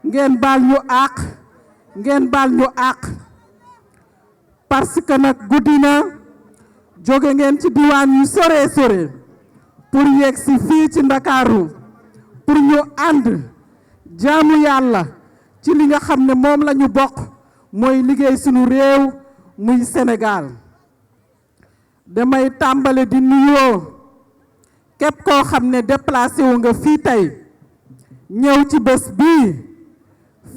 ngeen baal ñu àq ngeen baal ñu àq parce que nag guddi na jóge ngeen ci diwaan yu sore pour yegg si fii ci Ndakaaru pour ñu ànd jaamu yàlla ci li nga xam ne moom la ñu bokk mooy liggéey sunu réew muy Sénégal. damay tàmbale di nuyoo képp koo xam ne déplacé wu nga fii tey ñëw ci bés bii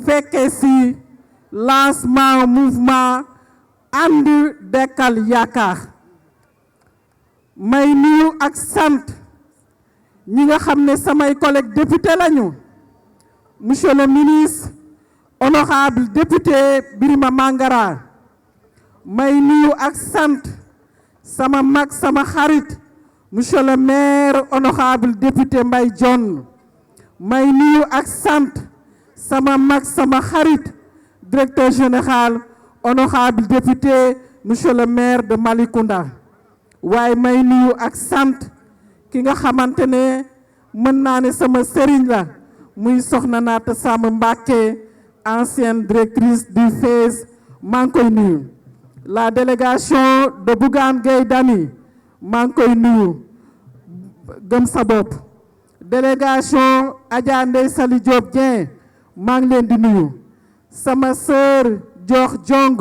fekke ci lancement mouvement ànd dekkal yaakaar. may nuyu ak sant ñi nga xam ne samay collègues député lañu monsieur le ministre honorable député Birima Mangara. may nuyu ak sant sama mag sama xarit monsieur le maire honorable député Mbaye Dione. may nuyu ak sant sama mag sama xarit directeur général honorable député monsieur le maire de Malicounda. waaye may nuyu ak sant ki nga xamante ne mën naa ne sama sëriñ la muy soxna Naata Samb Mbacké ancienne directrice du FAISE maa ngi koy nuyu. la délégation de Bougane Gueye Dany maa ngi koy nuyu gëm sa bopp. délégation Adja Ndeye Saly Diop Dieng maa ngi leen di nuyu. sama sœur Dior Diong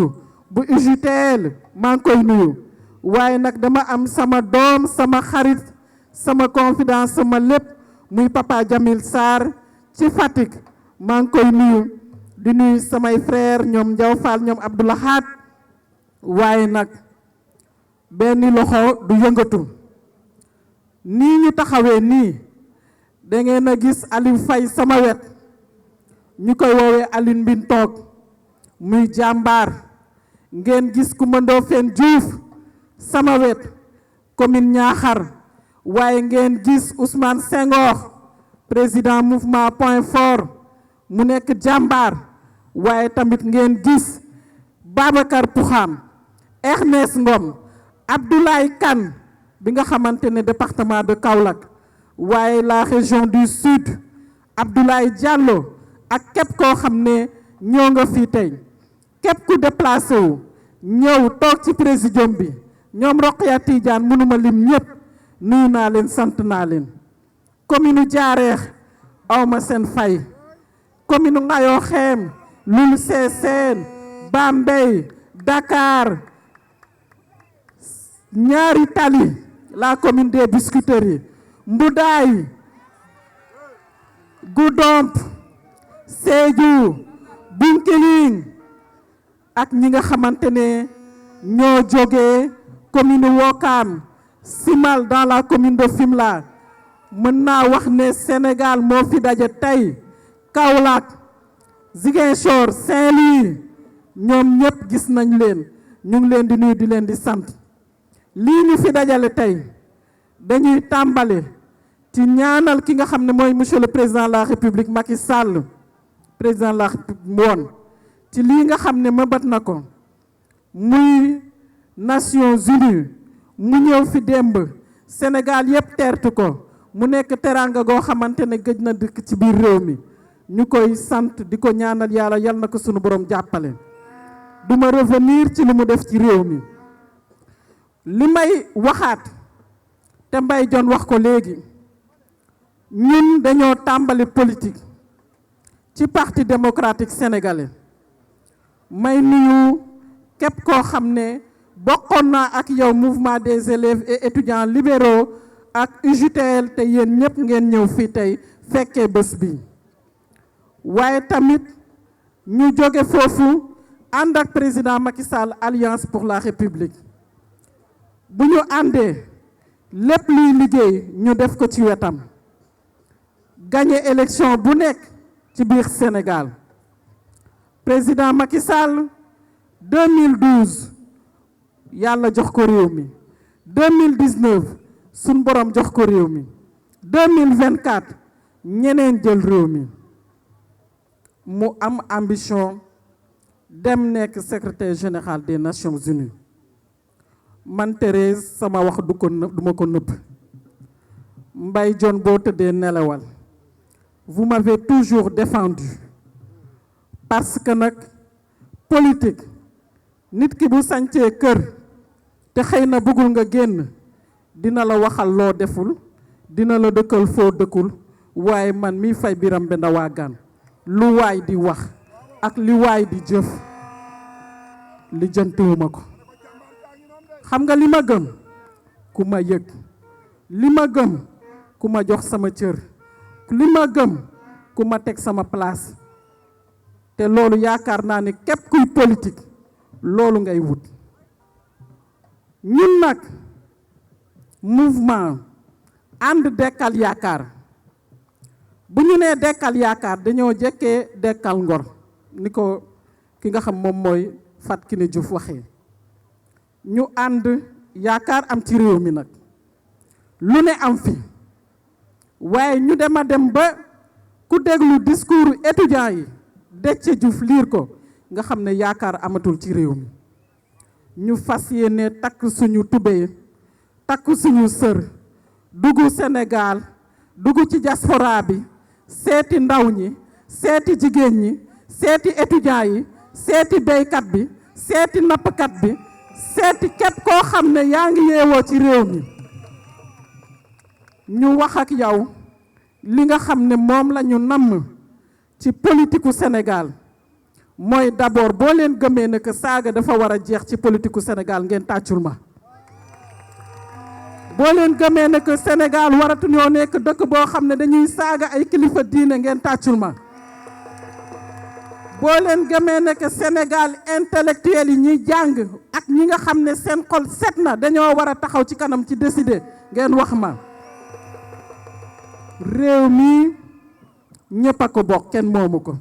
bu UJTL maa ngi koy nuyu. waaye nag dama am sama doom sama xarit sama confidence sama lépp muy papa Jamil Sarr ci Fatick maa ngi koy nuyu. di nuyu samay frère ñoom Ndiaw Fall ñoom Abdoulahat. waaye nag benn loxo du yëngatu nii ñu taxawee nii da ngeen a gis Aliou Faye sama wet ñu koy woowee Alioune Mbine toog muy jàmbaar. ngeen gis Coumba Ndoffène Diouf sama wet commune Niakhar. waaye ngeen gis Ousmane Senghor président mouvement Point Fort mu nekk jàmbaar. waaye tamit ngeen gis Babacar Poukham Ernest Ngom Abdoulaye Kane bi nga xamante ne département de Kaolack. waaye la région du sud Abdoulaye Diallo ak képp koo xam ne ñoo nga fii tey. képp ku déplacé wu ñëw toog ci présidium bi ñoom Rokhaya Tidiane mënuma lim ñëpp nuyu naa leen sant naa leen. commune Diarekh awma seen fay. commune Ngayokhem Loul Sessène Bambey Dakar ñaari tali la commune des Biscuiteries Mboudaye Goudomp Sédhiou Bounkiling ak ñi nga xamante ne ñoo jógee commune Ouakam Simal dans la commune de Fimela. mën naa wax ne Sénégal moo fi daje tey. Kaolack Ziguinchor Saint-Louis ñoom ñëpp gis nañ leen ñu ngi leen di nuyu di leen di sant. lii ñu fi dajale tey dañuy tàmbale ci ñaanal ki nga xam ne mooy monsieur le président de la république Macky Sall président de la république woon ci lii nga xam ne mëbat na ko muy Nations Unies mu ñëw fi démb Sénégal yëpp teertu ko mu nekk teraanga goo xamante ne gëj na dëkk ci biir réew mi ñu koy sant di ko ñaanal yàlla yal na ko sunu borom jàppale. duma revenir ci li mu def ci réew mi. li may waxaat te Mbaye Dione wax ko léegi ñun dañoo tàmbali politique ci parti démocratique sénégalais. may nuyu képp koo xam ne bokkoon naa ak yow mouvement des élèves et étudiants libéraux ak UJTL te yéen ñëpp ngeen ñëw fii tey fekkee bés bi. waaye tamit ñu jóge foofu ànd ak président Macky Sall Alliance pour la République. bu ñu àndee lépp luy liggéey ñu def ko ci wetam. gagné élection bu nekk ci biir Sénégal. président Macky Sall 2012 yàlla jox ko réew mi. 2019 suñ borom jox ko réew mi. 2024 ñeneen jël réew mi. mu am ambition dem nekk secrétaire général des Nations Unies. man Thérèse sama wax du ma ko nëbb. Mbaye Dione boo tëddee nelawal. vous m'avez toujours défendu parce que nag politique nit ki bu sancee kër te xëy na bëggul nga génn dina la waxal loo deful dina la dëkkal foo dëkkul waaye man mi Faye Birame Mbenda Wagane lu waay di wax ak li waay di jëf li jëntuwuma ko xam nga li ma gëm ku ma yëg li ma gëm ku ma jox sama cër li ma gëm ku ma teg sama place te loolu yaakaar naa ne képp kuy politique loolu ngay wut ñun nag mouvement ànd dekkal yaakaar bu ñu nee dekkal yaakaar dañoo jekkee dekkal ngor ni ko ki nga xam moom mooy Fatou Kiné Diouf waxee ñu ànd yaakaar am ci réew mi nag lu ne am fi waaye ñu dem a dem ba ku déglu discours étudiants yi Déthié Diouf liir ko nga xam ne yaakaar amatul ci réew mi ñu fas yéene takk suñu tubéy takk suñu sër dugg Sénégal dugg ci diaspora bi seeti ndaw ñi seeti jigéen ñi seeti étudiants yi seeti béykat bi seeti nappkat bi seeti képp koo xam ne yaa ngi yeewoo ci réew mi ñu wax ak yow li nga xam ne moom la ñu namm ci politiku Sénégal mooy d'abord boo leen gëmee ne que saaga dafa war a jeex ci politiku Sénégal ngeen tàccul ma boo leen gëmee ne que Sénégal waratuñoo nekk dëkk boo xam ne dañuy saaga ay kilifa diine ngeen tàccul ma boo leen gëmee ne que Sénégal intellectuel yi ñuy jàng ak ñi nga xam ne seen xol set na dañoo war a taxaw ci kanam ci décider ngeen wax ma réew mi ñëpp a ko bokk kenn moomu ko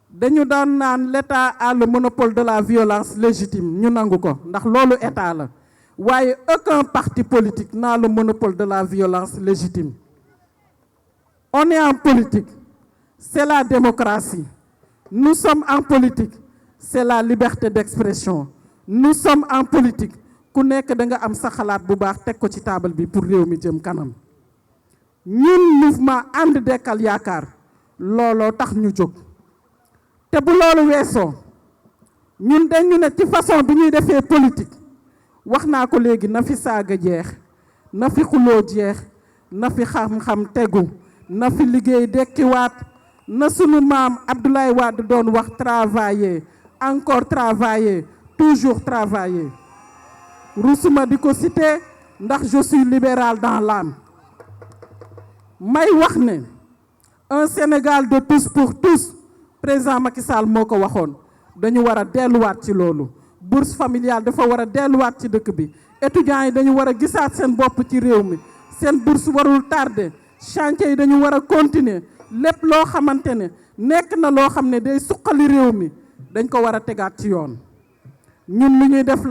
dañu doon naan l'État a le monopole de la violence légitime ñu nangu ko ndax loolu état la waaye aucun parti politique n'a le monopole de la violence légitime on est en politique c'est la démocratie nous sommes en politique c'est la liberté d'expression nous sommes en politique ku nekk da nga am sa xalaat bu baax teg ko ci table bi pour réew mi jëm kanam ñun mouvement ànd dekkal yaakaar looloo tax ñu jóg te bu loolu weesoo ñun dañu ne ci façon bi ñuy defee politique wax naa ko léegi na fi saaga jeex na fi xuloo jeex na fi xam-xam tegu na fi liggéey dekkiwaat na sunu maam Abdoulaye Wade doon wax travailler encore travailler toujours travailler rusuma di ko citer ndax je suis libéral dans l'âme may wax ne un Sénégal de tous pour tous président Macky Sall moo ko waxoon dañu war a delluwaat ci loolu bourse familiale dafa war a delluwaat ci dëkk bi étudiants yi dañu war a gisaat seen bopp ci réew mi seen bourse warul tardé chantier yi dañu war a continuer lépp loo xamante ne nekk na loo xam ne day suqali réew mi dañ ko war a tegaat ci yoon ñun lu ñuy def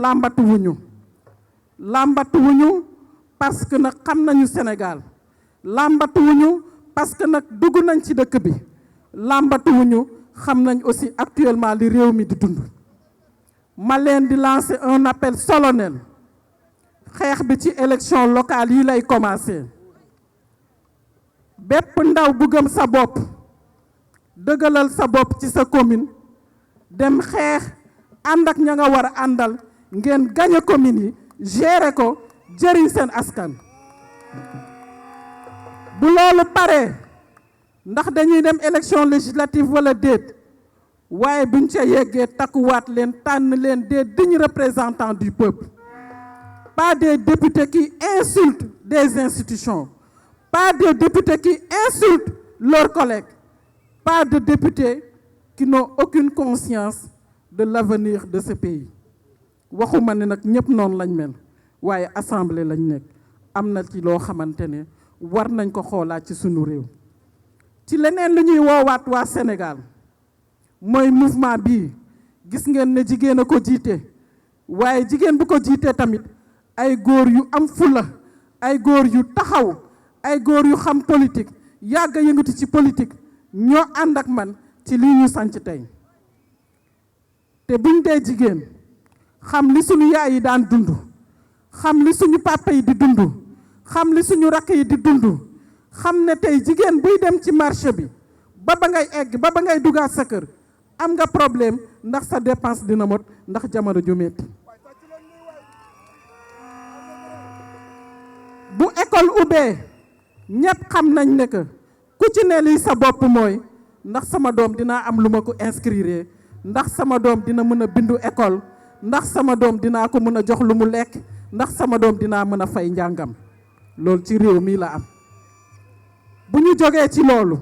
làmbatuwuñu parce que nag xam nañu Sénégal làmbatuwuñu parce que nag dugg nañ ci dëkk bi làmbatuwuñu xam nañ aussi actuellement li réew mi di dund ma leen di lancer un appel solennel xeex bi ci élection locale yi lay commencer bépp ndaw bu gëm sa bopp dëggalal sa bopp ci sa commune dem xeex ànd ak ña nga war a àndal ngeen gañe commune yi gérer ko jëriñ seen askan bu loolu paree ndax dañuy dem élection législative wala déet waaye buñ ca yeggee takkuwaat leen tànn leen des dignes représentants du peuple pas des députés qui insultent des institutions pas des députés qui insultent leurs collègues pas de députés qui n'ont aucune conscience de l'avenir de ce pays waxuma ne nag ñëpp noonu lañ mel waaye assemblée lañ nekk am na ci loo xamante ne war nañ ko xoolaat ci sunu réew ci leneen lu ñuy woowaat waa Sénégal mooy mouvement bii gis ngeen ne jigéen a ko jiite waaye jigéen bu ko jiitee tamit ay góor yu am fula ay góor yu taxaw ay góor yu xam politique yàgg yëngatu ci politique ñoo ànd ak man ci lii ñu sanc tey te buñ dee jigéen xam li suñu yaay yi daan dund xam li suñu papa yi di dund xam li suñu rakk yi di dund xam ne tey jigéen buy dem ci marché bi ba ngay egg ba ngay dugaat sa kër am nga problème ndax sa dépense dina mot ndax jamono ju metti bu école ubbee ñëpp xam nañ ne que ku ci ne lii sa bopp mooy ndax sama doom dinaa am lu ma ko inscrire ndax sama doom dina mën a bindu école ndax sama doom dinaa ko mën a jox lu mu lekk ndax sama doom dinaa mën a fay njàngam loolu ci réew mi la am bu ñu jógee ci loolu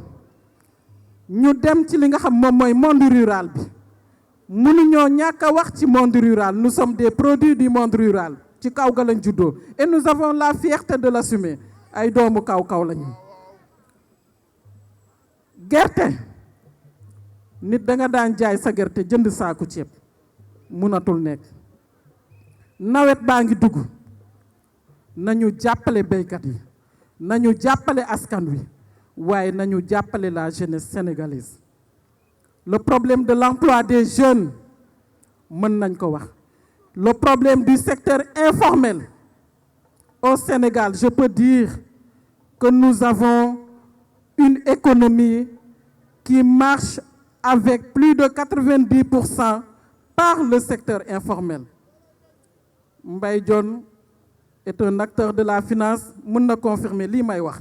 ñu dem ci li nga xam moom mooy monde rural bi mënuñoo ñàkk a wax ci monde rural nous sommes des produits du monde rural ci kaw ga lañ juddoo et nous avons la fierté de l'assumer ay doomu kaw lañu gerte nit da nga daan jaay sa gerte jënd saaku ceeb mënatul nekk nawet baa ngi dugg nañu jàppale béykat yi nañu jàppale askan wi waaye nañu jàppale la jeunesse sénégalaise le problème de l'emploi des jeunes mën nañ ko wax le problème du secteur informel au Sénégal je peux dire que nous avons une économie qui marche avec plus de 90% par le secteur informel Mbaye Dione est un acteur de la finance mën na confirmer lii may wax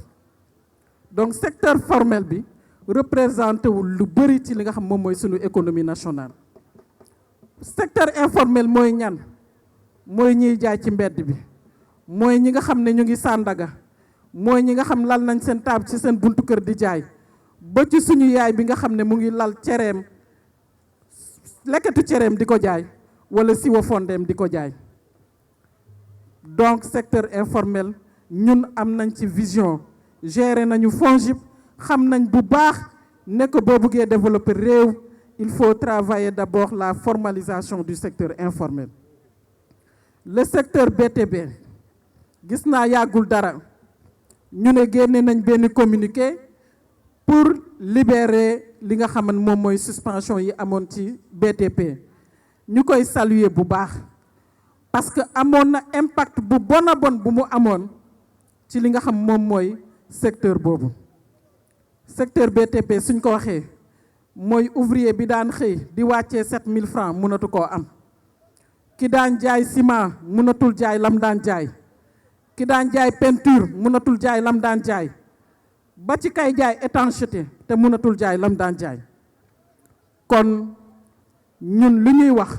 donc secteur formel bi représenté wul lu bëri ci li nga xam moom mooy sunu économie nationale secteur informel mooy ñan mooy ñiy jaay ci mbedd bi mooy ñi nga xam ne ñu ngi Sandaga mooy ñi nga xam lal nañ seen taab ci seen buntu kër di jaay ba ci suñu yaay bi nga xam ne mu ngi lal cereem lekketu cereem di ko jaay wala siwa fondeem di ko jaay donc secteur informel ñun am nañ ci vision gérer nañu FONGIP xam nañ bu baax ne ko boo bëggee développer réew il faut travailler d'abord la formalisation du secteur informel le secteur BTP gis naa yàggul dara ñu ne génne nañ benn communiqué pour libérer li nga xam ne moom mooy suspension yi amoon ci BTP ñu koy saluer bu baax parce que amoon na impact bu bon a bon bu mu amoon ci li nga xam moom mooy secteur boobu secteur BTP suñ ko waxee mooy ouvrier bi daan xëy di wàccee 7000 francs mënatu koo am ki daan jaay ciment mënatul jaay lam daan jaay ki daan jaay peinture mënatul jaay lam daan jaay ba ci kay jaay étanchéité te mënatul jaay lam daan jaay kon ñun li ñuy wax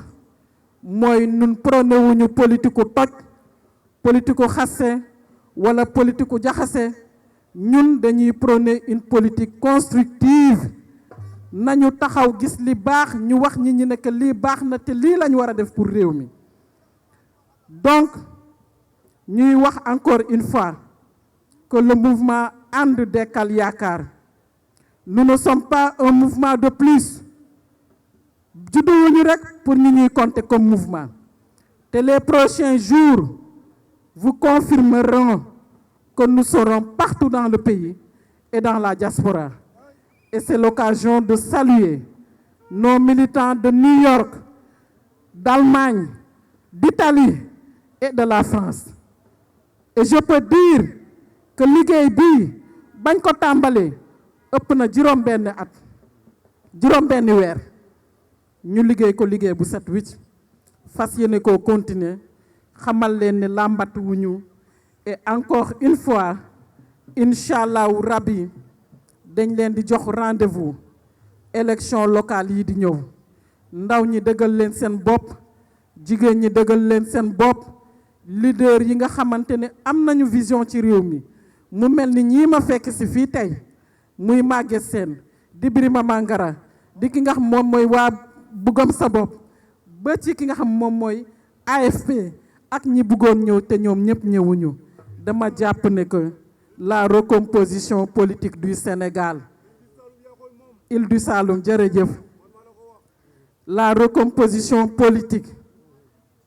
mooy ñun prôné wuñu politique u toj politique u xasse wala politique u jaxase ñun dañuy prôné une politique constructive nañu taxaw gis li baax ñu wax ñi ñi ne que lii baax na te lii lañu war a def pour réew mi donc ñuy wax encore une fois que le mouvement And Dekkal Yaakaar nous ne sommes pas un mouvement de plus judduwuñu rek pour ñu ñuy compter comme mouvement te les prochains jours vous confirmeront que nous serons partout dans le pays et dans la diaspora et c'est l'occasion de saluer nos militants de New York, d'Allemagne, d'Italie et de la France et je peux dire que liggéey bii bañ ko tàmbalee ëpp na juróom-benn at juróom-benn weer ñu liggéey ko liggéey bu set wicc fas yéene koo continuer xamal leen ne làmbat wuñu et encore une fois incha allahu rabbi dañ leen di jox rendez-vous élection locale yi di ñëw ndaw ñi dëggal leen seen bopp jigéen ñi dëggal leen seen bopp leader yi nga xamante ne am nañu vision ci réew mi mu mel ni ñii ma fekk si fii tey muy Maguette Sène di Birima Mangara di ki nga xam moom mooy waa Bëggam Sa Bopp ba ci ki nga xam moom mooy AFP ak ñi bëggoon ñëw te ñoom ñëpp ñëwuñu dama jàpp ne que la recomposition politique du Sénégal Île du Saloum jërëjëf la recomposition politique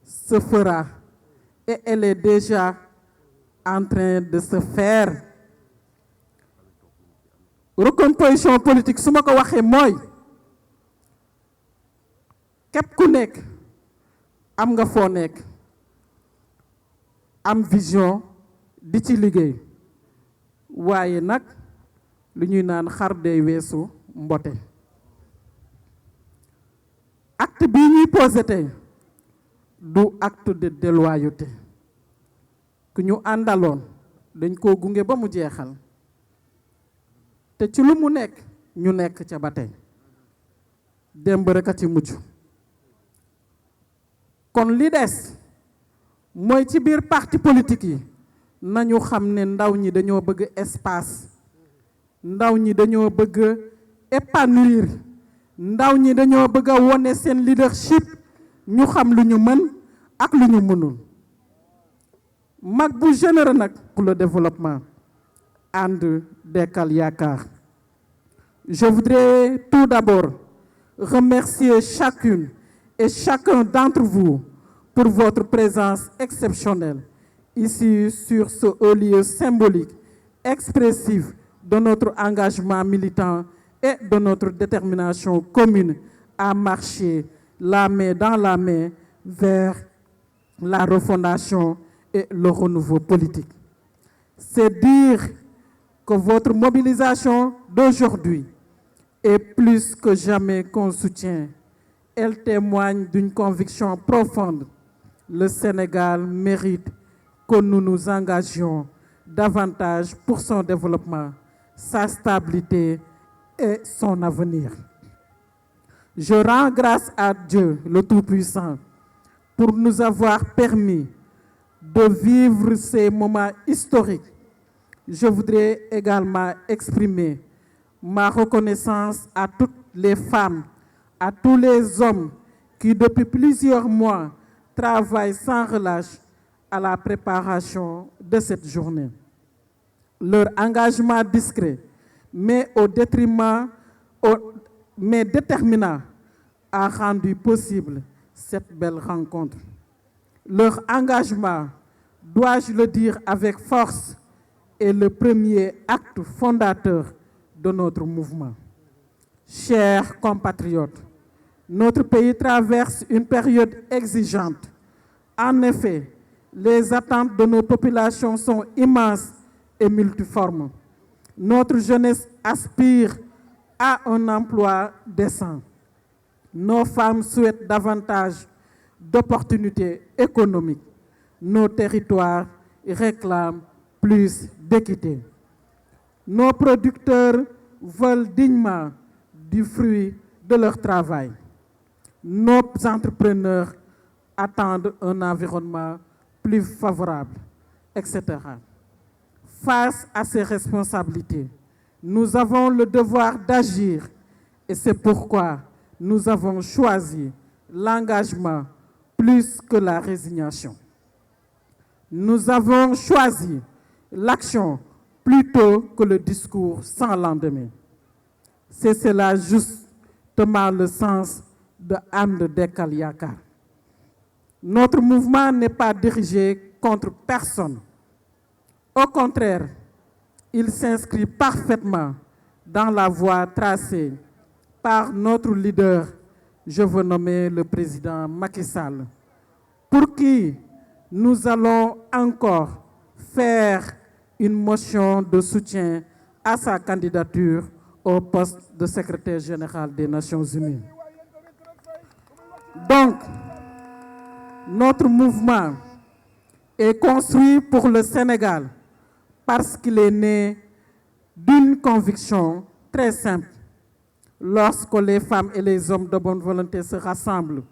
se fera et elle est déjà en train de se faire recomposition politique su ma ko waxee mooy képp ku nekk am nga foo nekk am vision di ci liggéey waaye nag lu ñuy naan xar day weesu mbote acte bii ñuy posé tey du acte de déloyauté ku ñu àndaloon dañ koo gunge ba mu jeexal te ci lu mu nekk ñu nekk ca ba tey démb rek a ci mujj kon li des mooy ci biir parti politique yi nañu xam ne ndaw ñi dañoo bëgg espace ndaw ñi dañoo bëgg épanouir ndaw ñi dañoo bëgg a wone seen leadership ñu xam lu ñu mën ak lu ñu mënul mag bu généreux nag pour le développement ànd Dekkal Yaakaar. Je voudrais tout d'abord remercier chacune et chacun d'entre vous pour votre présence exceptionnelle ici sur ce haut lieu symbolique, expressif de notre engagement militant et de notre détermination commune à marcher la main dans la main vers la refondation et le renouveau politique. C'est dire que votre mobilisation d'aujourd'hui est plus que jamais qu'un soutien. Elle témoigne d'une conviction profonde. Le Sénégal mérite que nous nous engagions davantage pour son développement, sa stabilité et son avenir. Je rends grâce à Dieu, le Tout-Puissant, pour nous avoir permis de vivre ces moments historiques. Je voudrais également exprimer ma reconnaissance à toutes les femmes, à tous les hommes qui depuis plusieurs mois travaillent sans relâche à la préparation de cette journée. Leur engagement discret, mais déterminant, a rendu possible cette belle rencontre. Leur engagement, dois-je le dire avec force, est le premier acte fondateur de notre mouvement. Chers compatriotes, notre pays traverse une période exigeante. En effet, les attentes de nos populations sont immenses et multiformes. Notre jeunesse aspire à un emploi décent. Nos femmes souhaitent davantage d'opportunités économiques. Nos territoires réclament plus d'équité. Nos producteurs veulent dignement du fruit de leur travail. Nos entrepreneurs attendent un environnement plus favorable, etc. Face à ces responsabilités, nous avons le devoir d'agir et c'est pourquoi nous avons choisi l'engagement plus que la résignation. Nous avons choisi l'action plutôt que le discours sans lendemain. C'est cela justement le sens de And Dekkal Yaakaar. Notre mouvement n'est pas dirigé contre personne. Au contraire, il s'inscrit parfaitement dans la voie tracée par notre leader, je veux nommer le président Macky Sall, pour qui nous allons encore faire une motion de soutien à sa candidature au poste de secrétaire général des Nations Unies. Donc, notre mouvement est construit pour le Sénégal parce qu'il est né d'une conviction très simple. Lorsque les femmes et les hommes de bonne volonté se rassemblent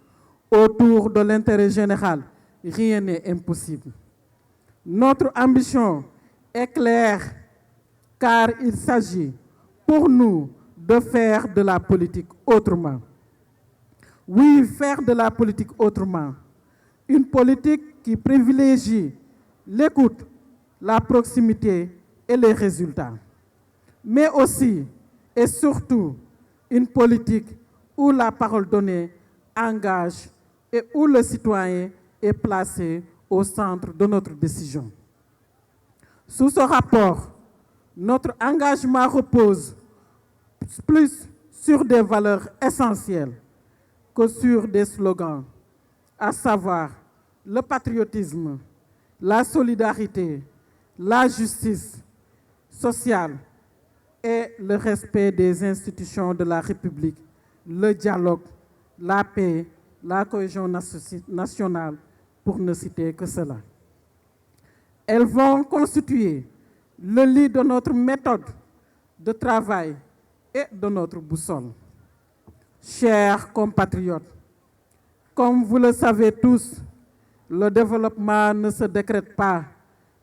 autour de l'intérêt général, rien n'est impossible. Notre ambition est claire car il s'agit pour nous de faire de la politique autrement. Oui, faire de la politique autrement. Une politique qui privilégie l'écoute, la proximité et les résultats. Mais aussi et surtout une politique où la parole donnée engage et où le citoyen est placé au centre de notre décision. Sous ce rapport, notre engagement repose plus sur des valeurs essentielles que sur des slogans, à savoir le patriotisme, la solidarité, la justice sociale et le respect des institutions de la République, le dialogue la paix, la cohésion nationale, pour ne citer que cela. Elles vont constituer le lit de notre méthode de travail et de notre boussole. Chers compatriotes, comme vous le savez tous, le développement ne se décrète pas.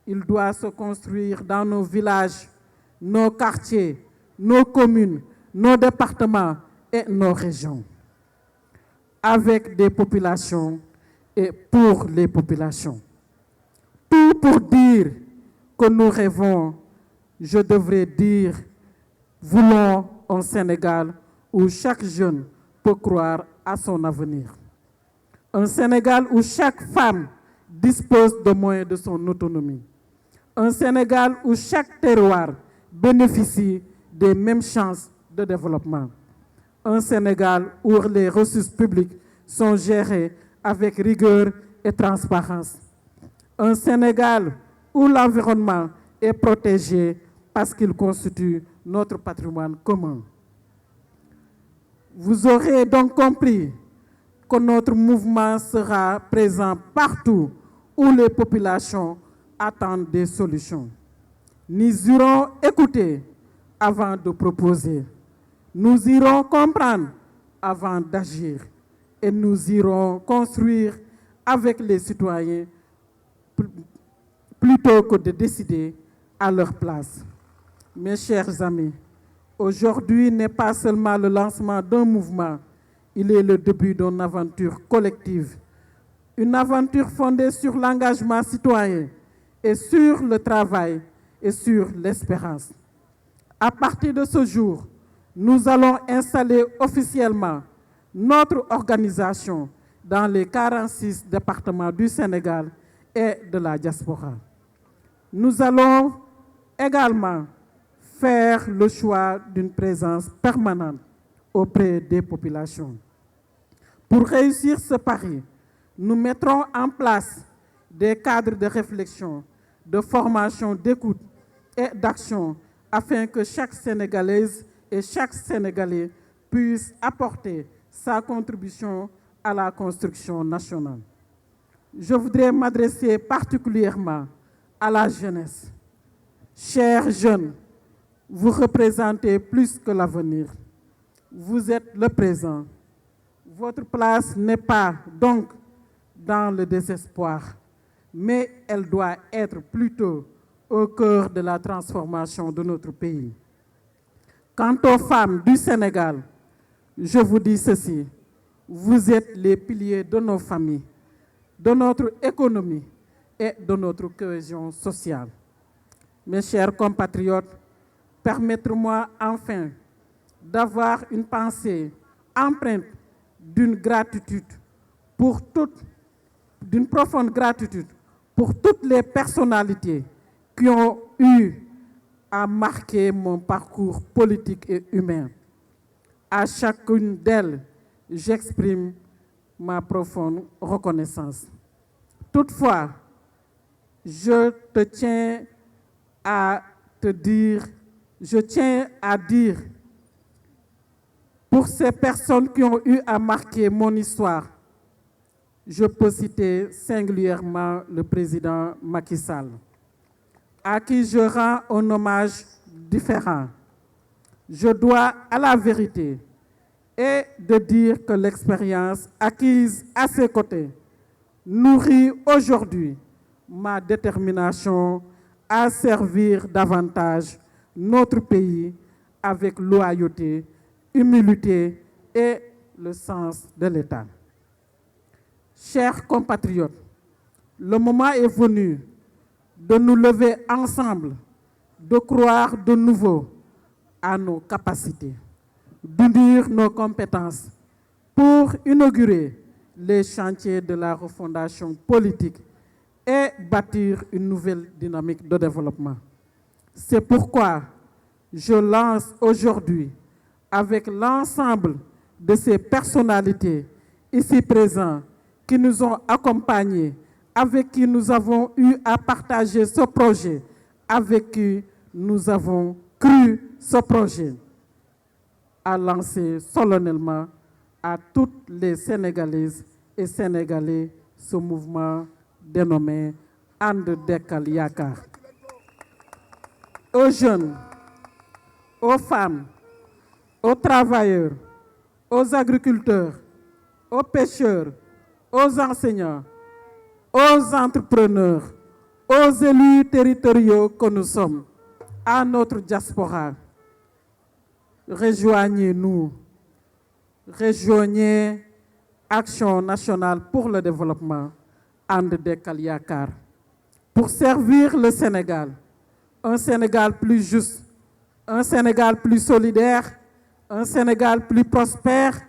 Il doit se construire dans nos villages, nos quartiers, nos communes, nos départements et nos régions, avec des populations et pour les populations. Tout pour dire que nous rêvons, je devrais dire, voulons un Sénégal où chaque jeune peut croire à son avenir. Un Sénégal où chaque femme dispose de moyens de son autonomie. Un Sénégal où chaque terroir bénéficie des mêmes chances de développement. Un Sénégal où les ressources publiques sont gérées avec rigueur et transparence. Un Sénégal où l'environnement est protégé parce qu'il constitue notre patrimoine commun. Vous aurez donc compris que notre mouvement sera présent partout où les populations attendent des solutions. Nous irons écouter avant de proposer. Nous irons comprendre avant d'agir. Et nous irons construire avec les citoyens plutôt que de décider à leur place. Mes chers amis, aujourd'hui n'est pas seulement le lancement d'un mouvement, il est le début d'une aventure collective. Une aventure fondée sur l'engagement citoyen et sur le travail et sur l'espérance. À partir de ce jour, nous allons installer officiellement notre organisation dans les 46 départements du Sénégal et de la diaspora. Nous allons également faire le choix d'une présence permanente auprès des populations. Pour réussir ce pari, nous mettrons en place des cadres de réflexion, de formation, d'écoute et d'action afin que chaque Sénégalaise et chaque Sénégalais puisse apporter sa contribution à la construction nationale. Je voudrais m'adresser particulièrement à la jeunesse. Chers jeunes, vous représentez plus que l'avenir. Vous êtes le présent. Votre place n'est pas donc dans le désespoir, mais elle doit être plutôt au cœur de la transformation de notre pays. Quant aux femmes du Sénégal, je vous dis ceci, vous êtes les piliers de nos familles, de notre économie et de notre cohésion sociale. Mes chers compatriotes, permettez-moi enfin d'avoir une pensée empreinte d'une profonde gratitude pour toutes les personnalités qui ont eu à marquer mon parcours politique et humain. À chacune d'elles, j'exprime ma profonde reconnaissance. Toutefois, je tiens à dire, pour ces personnes qui ont eu à marquer mon histoire, je peux citer singulièrement le président Macky Sall, à qui je rends un hommage différent. Je dois à la vérité et de dire que l'expérience acquise à ses côtés nourrit aujourd'hui ma détermination à servir davantage notre pays avec loyauté, humilité et le sens de l'État. Chers compatriotes, le moment est venu de nous lever ensemble, de croire de nouveau à nos capacités, d'unir nos compétences pour inaugurer les chantiers de la refondation politique et bâtir une nouvelle dynamique de développement. C'est pourquoi je lance aujourd'hui, avec l'ensemble de ces personnalités ici présentes qui nous ont accompagnés, avec qui nous avons eu à partager ce projet, avec qui nous avons cru ce projet, à lancer solennellement à toutes les Sénégalaises et Sénégalais ce mouvement dénommé And Dekkal Yaakaar. Aux jeunes, aux femmes, aux travailleurs, aux agriculteurs, aux pêcheurs, aux enseignants, aux entrepreneurs, aux élus territoriaux que nous sommes, à notre diaspora. Rejoignez-nous, rejoignez Action nationale pour le développement, And Dekkal Yaakaar, pour servir le Sénégal, un Sénégal plus juste, un Sénégal plus solidaire, un Sénégal plus prospère,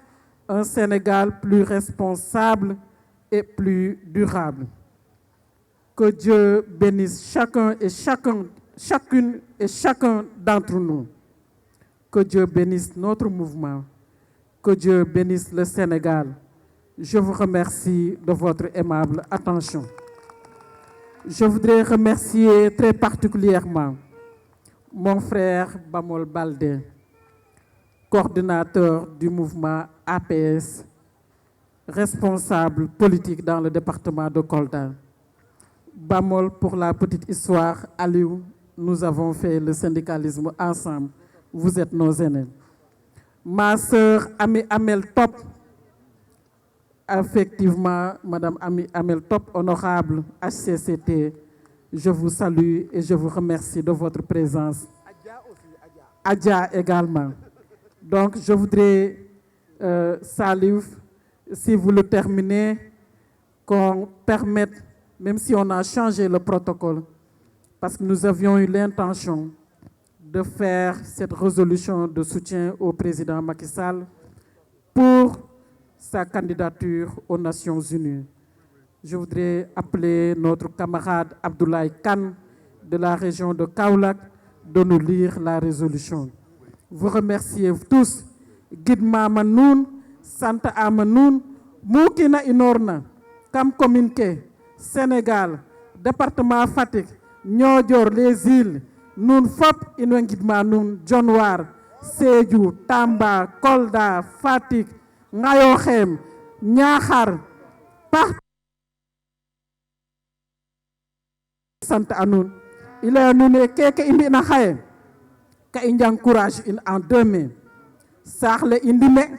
un Sénégal plus responsable et plus durable. Que Dieu bénisse chacune et chacun d'entre nous. Que Dieu bénisse notre mouvement. Que Dieu bénisse le Sénégal. Je vous remercie de votre aimable attention. Je voudrais remercier très particulièrement mon frère Bamol Baldé, coordinateur du mouvement APS, responsable politique dans le département de Kolda. Bamol, pour la petite histoire, Aliou, nous avons fait le syndicalisme ensemble. Vous êtes nos aînés. Ma sœur Ami Amel Top, effectivement, Madame Ami Amel Top, honorable HCCT, je vous salue et je vous remercie de votre présence. Adja également. Donc, je voudrais, Salif, si vous le terminez, qu'on permette, même si on a changé le protocole, parce que nous avions eu l'intention de faire cette résolution de soutien au président Macky Sall pour sa candidature aux Nations Unies. Je voudrais appeler notre camarade Abdoulaye Kane de la région de Kaolack de nous lire la résolution. Vous remerciez tous. Guidma Manoun, Santa Amanoun, Moukina Inorna, Kam Communque, Sénégal, département Fatick, Niodior, les îles, Nun Fop, Inwen Guidma Noun, Dionewar, Sédhiou, Tamba, Kolda, Fatick, Ngayokhem, Niakhar, partout. Santa Anoun. Il est annoncé que indi na xaye ka injang courage en 2 mai saxle indi me